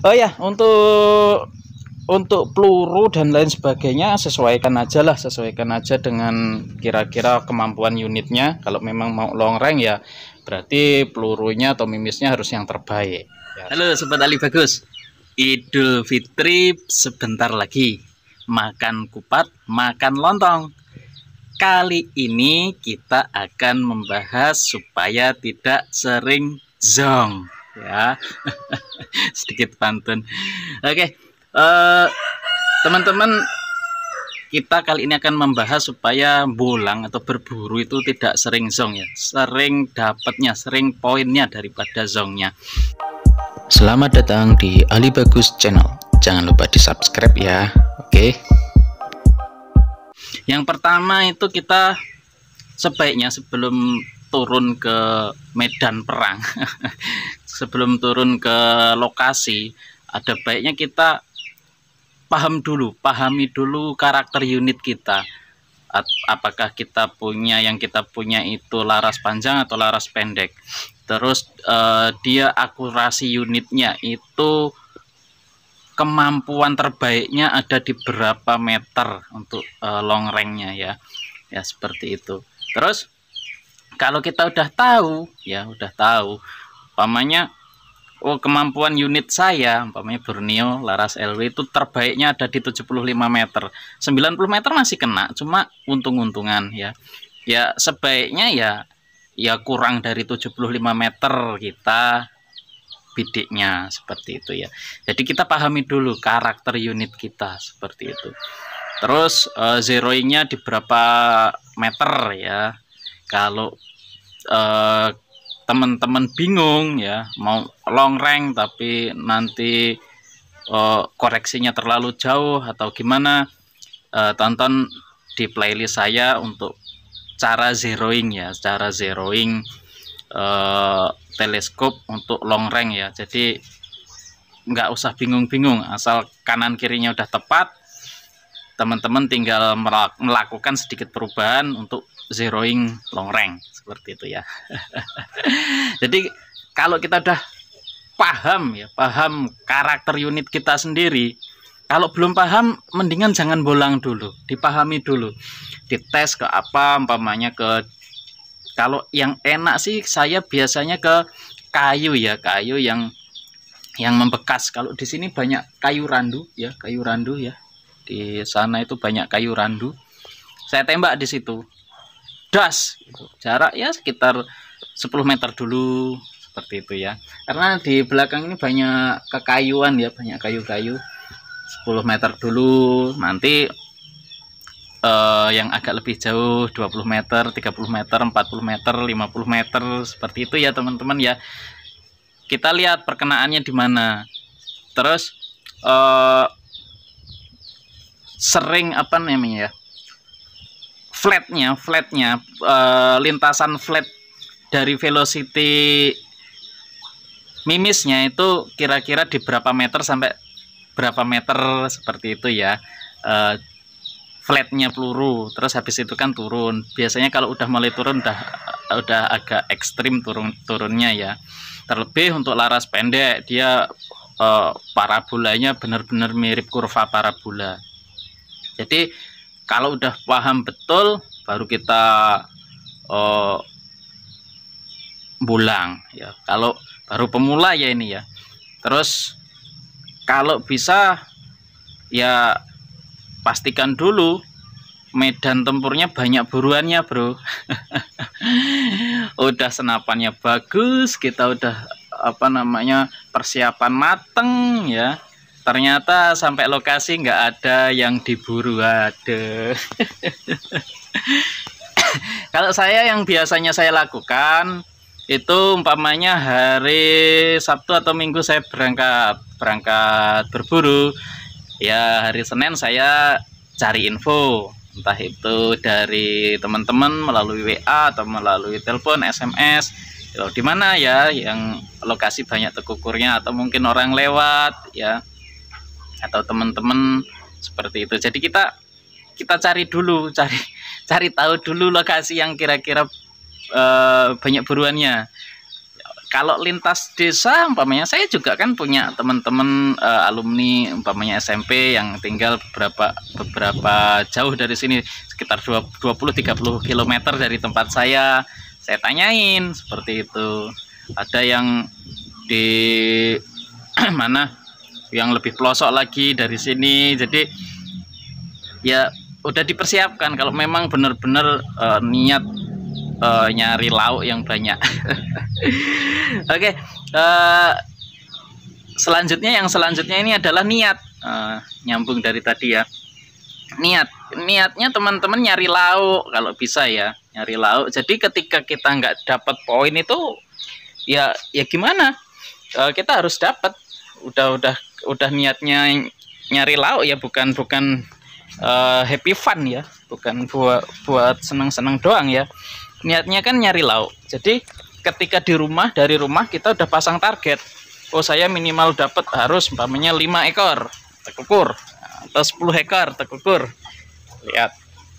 Oh ya, untuk peluru dan lain sebagainya sesuaikan aja dengan kira-kira kemampuan unitnya. Kalau memang mau long range ya berarti pelurunya atau mimisnya harus yang terbaik ya. Halo Sobat Ali Bagus, Idul Fitri sebentar lagi. Makan kupat, makan lontong. Kali ini kita akan membahas supaya tidak sering zong ya. Sedikit pantun. Oke, teman-teman, kita kali ini akan membahas supaya bolang atau berburu itu tidak sering zong ya, sering dapatnya, sering poinnya daripada zongnya. Selamat datang di Ali Bagus Channel. Jangan lupa di subscribe ya. Oke. Yang pertama itu kita sebaiknya sebelum turun ke medan perang sebelum turun ke lokasi, ada baiknya kita pahami dulu karakter unit kita. Apakah kita punya, yang kita punya itu laras panjang atau laras pendek. Terus dia akurasi unitnya itu, kemampuan terbaiknya ada di berapa meter untuk long range-nya ya. Ya seperti itu. Terus kalau kita udah tahu ya, umpamanya kemampuan unit saya, umpamanya Borneo Laras LW itu terbaiknya ada di 75 meter. 90 meter masih kena, cuma untung-untungan ya. Ya sebaiknya ya kurang dari 75 meter kita bidiknya, seperti itu ya. Jadi kita pahami dulu karakter unit kita seperti itu. Terus zeroingnya di berapa meter ya. Kalau teman-teman bingung ya mau long range tapi nanti koreksinya terlalu jauh atau gimana, tonton di playlist saya untuk cara zeroing ya, teleskop untuk long range ya. Jadi nggak usah bingung-bingung, asal kanan kirinya udah tepat, teman-teman tinggal melakukan sedikit perubahan untuk zeroing long range seperti itu ya. Jadi kalau kita udah paham karakter unit kita sendiri, kalau belum paham mendingan jangan bolang dulu, dipahami dulu, dites ke apa, umpamanya ke, kalau yang enak sih saya biasanya ke kayu ya, kayu yang membekas. Kalau di sini banyak kayu randu ya, di sana itu banyak kayu randu. Saya tembak di situ, das gitu. Jarak ya sekitar 10 meter dulu seperti itu ya, karena di belakang ini banyak kekayuan ya, banyak kayu-kayu. 10 meter dulu, nanti yang agak lebih jauh 20 meter, 30 meter, 40 meter, 50 meter seperti itu ya teman-teman ya. Kita lihat perkenaannya di mana. Terus sering apa namanya ya, flatnya lintasan flat dari velocity mimisnya itu kira-kira di berapa meter sampai berapa meter seperti itu ya, flatnya peluru. Terus habis itu kan turun, biasanya kalau udah mulai turun udah agak ekstrim turunnya ya. Terlebih untuk laras pendek, dia parabolanya benar-benar mirip kurva parabola. Jadi kalau udah paham betul baru kita bolang ya, kalau baru pemula ya ini ya. Terus kalau bisa ya pastikan dulu medan tempurnya banyak buruannya bro. Udah senapannya bagus, kita udah apa namanya persiapan mateng ya, ternyata sampai lokasi nggak ada yang diburu. Ada. Kalau saya yang biasanya saya lakukan itu, umpamanya hari Sabtu atau Minggu saya berangkat berburu ya, hari Senin saya cari info, entah itu dari teman-teman melalui WA atau melalui telepon, SMS, di mana ya yang lokasi banyak tekukurnya, atau mungkin orang lewat ya, atau teman-teman seperti itu. Jadi kita cari dulu, cari tahu dulu lokasi yang kira-kira banyak buruannya. kalau lintas desa umpamanya, saya juga kan punya teman-teman alumni umpamanya SMP yang tinggal beberapa jauh dari sini, sekitar 20-30 km dari tempat saya tanyain seperti itu. Ada yang di mana yang lebih pelosok lagi dari sini, jadi ya udah dipersiapkan kalau memang benar-benar niat nyari lauk yang banyak. Oke, selanjutnya ini adalah niat. Nyambung dari tadi ya, niatnya teman-teman nyari lauk kalau bisa ya, nyari lauk. Jadi ketika kita nggak dapat poin itu ya gimana, kita harus dapat. Udah niatnya nyari lauk ya, bukan happy fun ya, bukan buat senang-senang doang ya. Niatnya kan nyari lauk. Jadi ketika dari rumah kita udah pasang target. Oh, saya minimal dapat harus umpamanya 5 ekor tekukur atau 10 ekor tekukur.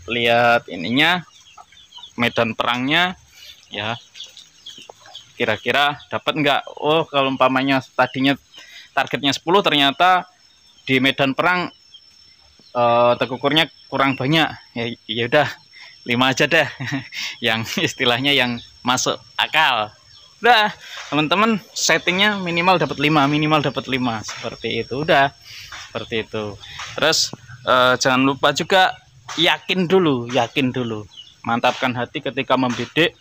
Lihat ininya, medan perangnya ya. Kira-kira dapat nggak? Oh, kalau umpamanya tadinya targetnya 10, ternyata di medan perang tekukurnya kurang banyak. Ya udah 5 aja deh. Yang istilahnya yang masuk akal. Udah, teman-teman settingnya minimal dapat 5 seperti itu. Udah seperti itu. Terus jangan lupa juga yakin dulu, mantapkan hati ketika membidik.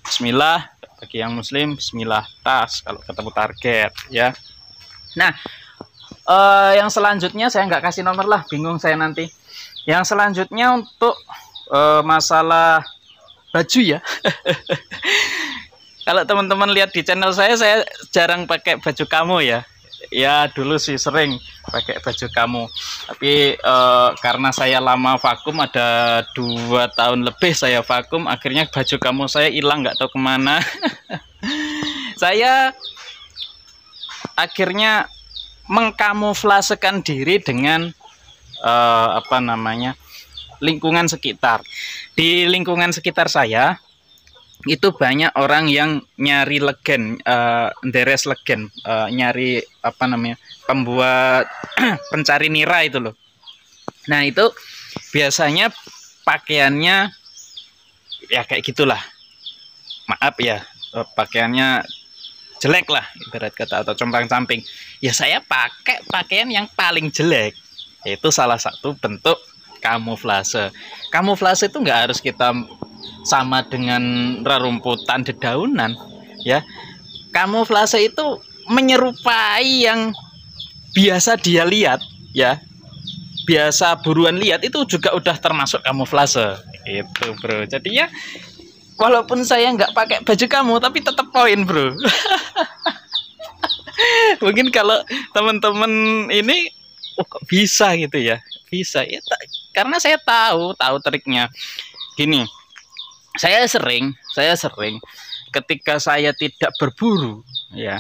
Bismillah, bagi yang muslim bismillah, tas kalau ketemu target ya. Nah, yang selanjutnya saya nggak kasih nomor lah, bingung saya nanti. Yang selanjutnya untuk masalah baju ya. Kalau teman-teman lihat di channel saya jarang pakai baju kamu ya. Ya dulu sih sering pakai baju kamu, tapi karena saya lama vakum, ada 2 tahun lebih saya vakum, akhirnya baju kamu saya hilang, nggak tahu kemana. Saya akhirnya mengkamuflasekan diri dengan lingkungan sekitar. Di lingkungan sekitar saya itu banyak orang yang nyari legen, deres legen, nyari pembuat pencari nira itu loh. Nah, itu biasanya pakaiannya ya kayak gitulah. Maaf ya, pakaiannya jelek lah ibarat kata, atau compang-camping. Ya saya pakai pakaian yang paling jelek. Itu salah satu bentuk kamuflase. Kamuflase itu nggak harus kita sama dengan rerumputan dedaunan ya. Kamuflase itu menyerupai yang biasa dia lihat ya, biasa buruan lihat, itu juga udah termasuk kamuflase itu bro. Jadi ya walaupun saya nggak pakai baju kamu tapi tetap poin bro. Mungkin kalau teman-teman ini kok bisa gitu ya, bisa ya, karena saya tahu triknya. Gini, saya sering ketika saya tidak berburu ya,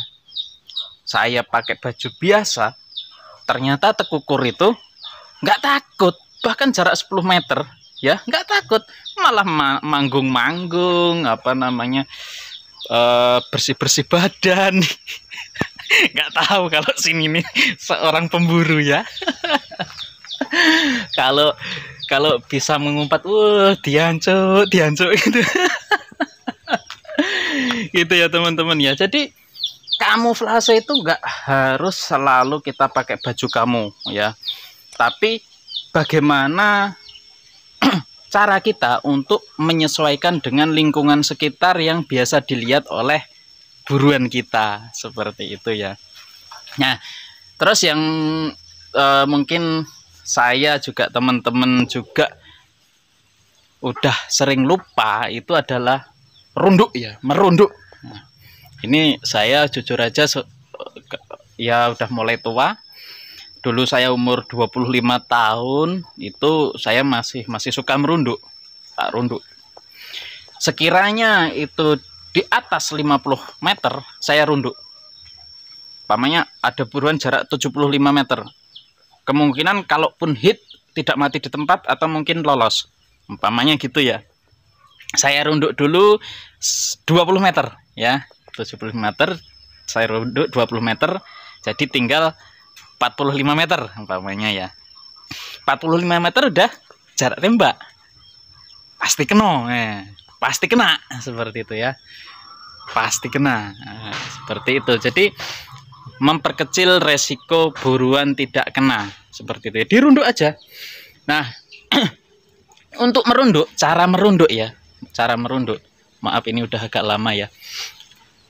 saya pakai baju biasa, ternyata tekukur itu nggak takut, bahkan jarak 10 meter ya nggak takut, malah manggung-manggung bersih-bersih badan. Nggak tahu kalau sini nih seorang pemburu ya. Kalau bisa mengumpat, diancuk gitu. Gitu ya teman-teman ya. Jadi kamuflase itu nggak harus selalu kita pakai baju kamu ya, tapi bagaimana cara kita untuk menyesuaikan dengan lingkungan sekitar yang biasa dilihat oleh buruan kita, seperti itu ya. Nah, terus yang mungkin saya juga, teman-teman juga udah sering lupa, itu adalah runduk ya, merunduk. Nah, ini saya jujur aja ya udah mulai tua. Dulu saya umur 25 tahun itu saya masih suka merunduk, Pak runduk. Sekiranya itu di atas 50 meter saya runduk. Pamannya ada buruan jarak 75 meter. Kemungkinan kalaupun hit tidak mati di tempat atau mungkin lolos. Umpamanya gitu ya. Saya runduk dulu 20 meter ya. 75 meter, saya runduk 20 meter, jadi tinggal 45 meter umpamanya ya. 45 meter udah jarak tembak. Pasti kena, pasti kena seperti itu ya. Pasti kena. Nah, seperti itu. Jadi memperkecil resiko buruan tidak kena seperti itu. Dirunduk aja. Nah, untuk merunduk, cara merunduk ya. Cara merunduk. Maaf ini udah agak lama ya.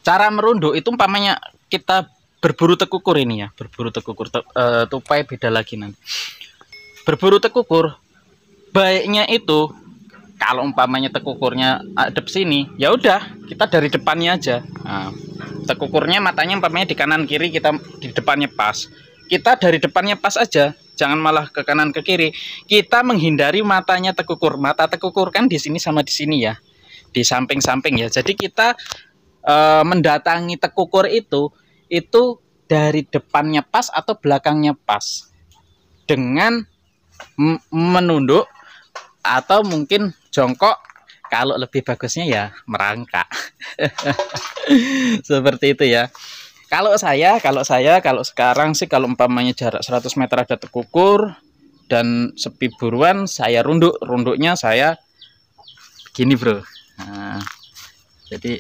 Cara merunduk itu umpamanya kita berburu tekukur ini ya. Berburu tekukur tupai beda lagi nanti. Berburu tekukur baiknya itu kalau umpamanya tekukurnya adep sini, ya udah kita dari depannya aja. Nah, tekukurnya matanya umpamanya di kanan kiri, kita di depannya pas. Kita dari depannya pas aja, jangan malah ke kanan ke kiri. Kita menghindari matanya tekukur. Mata tekukur kan di sini sama di sini ya, di samping-samping ya. Jadi kita mendatangi tekukur itu dari depannya pas atau belakangnya pas dengan menunduk atau mungkin jongkok, kalau lebih bagusnya ya merangkak. Seperti itu ya. Kalau sekarang sih, kalau umpamanya jarak 100 meter ada tekukur dan sepi buruan, saya runduknya saya begini bro. Nah, jadi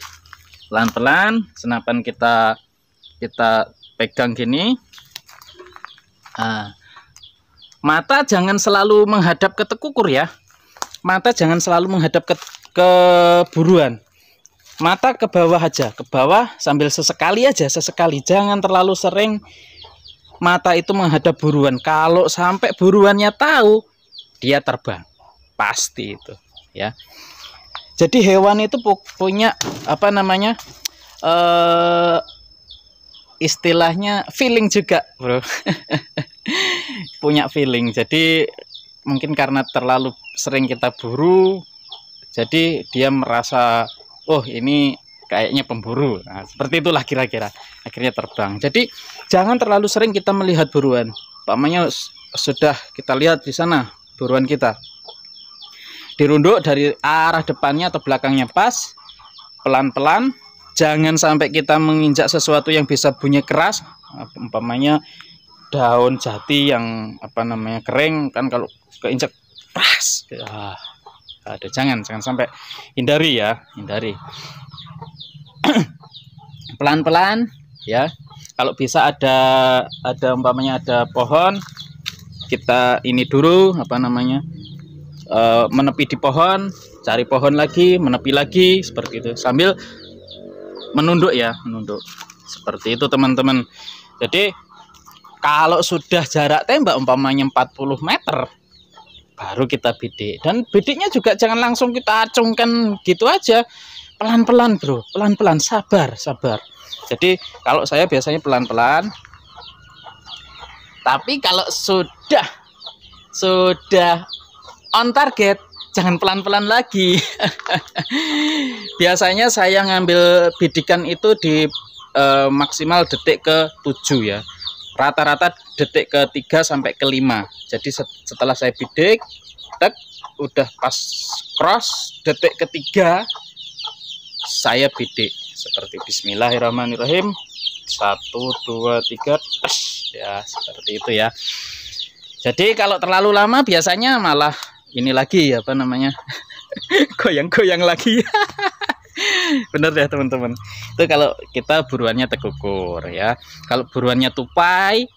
pelan-pelan senapan kita pegang gini. Nah, mata jangan selalu menghadap ke tekukur ya. Mata jangan selalu menghadap ke buruan. Mata ke bawah aja, ke bawah sambil sesekali aja, sesekali. Jangan terlalu sering mata itu menghadap buruan. Kalau sampai buruannya tahu, dia terbang. Pasti itu, ya. Jadi hewan itu punya apa namanya? Istilahnya feeling juga, bro. Punya feeling. Jadi mungkin karena terlalu sering kita buru, jadi dia merasa, oh ini kayaknya pemburu. Nah, seperti itulah kira-kira, akhirnya terbang. Jadi jangan terlalu sering kita melihat buruan. Umpamanya sudah kita lihat di sana buruan kita, dirunduk dari arah depannya atau belakangnya pas, pelan-pelan. Jangan sampai kita menginjak sesuatu yang bisa bunyi keras, umpamanya daun jati yang apa namanya kering kan, kalau keinjak keras, ada, jangan sampai. Hindari ya, hindari. Pelan-pelan ya. Kalau bisa ada umpamanya ada pohon, kita ini dulu apa namanya, menepi di pohon, cari pohon lagi, menepi lagi, seperti itu sambil menunduk ya, menunduk seperti itu teman-teman. Jadi kalau sudah jarak tembak umpamanya 40 meter, baru kita bidik. Dan bidiknya juga jangan langsung kita acungkan gitu aja. Pelan-pelan bro, pelan-pelan, sabar. Jadi kalau saya biasanya pelan-pelan. Tapi kalau sudah on target, jangan pelan-pelan lagi. Biasanya saya ngambil bidikan itu di maksimal detik ke 7 ya. Rata-rata detik ke 3 sampai ke 5. Jadi setelah saya bidik, udah pas cross detik ketiga, saya bidik seperti bismillahirrahmanirrahim, 1 2 3 tes ya, seperti itu ya. Jadi kalau terlalu lama biasanya malah ini lagi apa namanya, goyang-goyang lagi. Bener ya teman-teman. Itu kalau kita buruannya tekukur ya. Kalau buruannya tupai,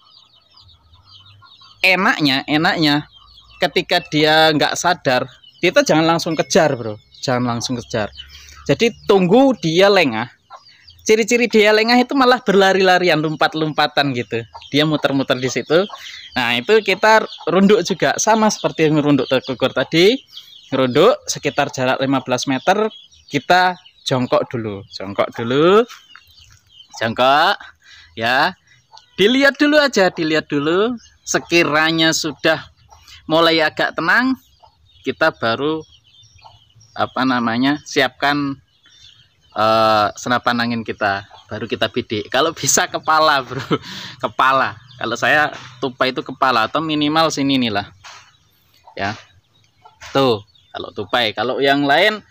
enaknya ketika dia nggak sadar, kita jangan langsung kejar bro, jangan langsung kejar. Jadi tunggu dia lengah. Ciri-ciri dia lengah itu malah berlari-larian, lompat-lompatan gitu. Dia muter-muter di situ. Nah itu kita runduk juga, sama seperti yang merunduk tekukur tadi. Runduk sekitar jarak 15 meter, kita jongkok dulu ya, dilihat dulu. Sekiranya sudah mulai agak tenang, kita baru apa namanya, siapkan senapan angin kita, baru kita bidik. Kalau bisa kepala bro, kepala. Kalau saya tupai itu kepala atau minimal sini nih lah ya, tuh kalau tupai. Kalau yang lain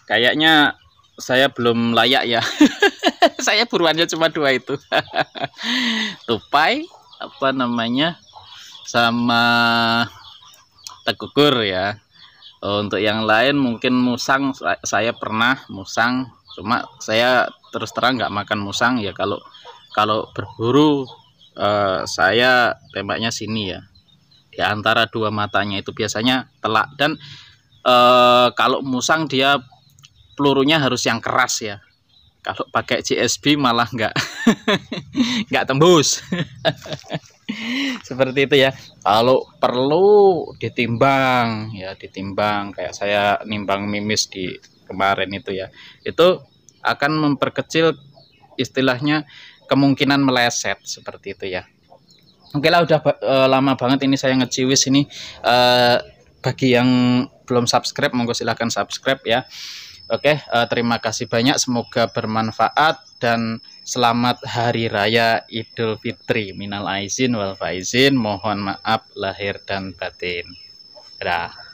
kayaknya saya belum layak ya. Saya buruannya cuma 2 itu. Tupai apa namanya sama tekukur ya. Untuk yang lain mungkin musang, saya pernah musang, cuma saya terus terang nggak makan musang ya. Kalau berburu saya tembaknya sini ya, di antara 2 matanya itu biasanya telak. Dan kalau musang dia pelurunya harus yang keras ya. Kalau pakai GSB malah nggak tembus. Seperti itu ya. Kalau perlu ditimbang ya, ditimbang kayak saya nimbang mimis di kemarin itu ya. Itu akan memperkecil istilahnya kemungkinan meleset seperti itu ya. Oke lah, udah lama banget ini saya ngeciwis ini. Bagi yang belum subscribe, monggo silahkan subscribe ya. Oke, terima kasih banyak, semoga bermanfaat dan selamat Hari Raya Idul Fitri. Minal aizin wal faizin, mohon maaf lahir dan batin. Dadah.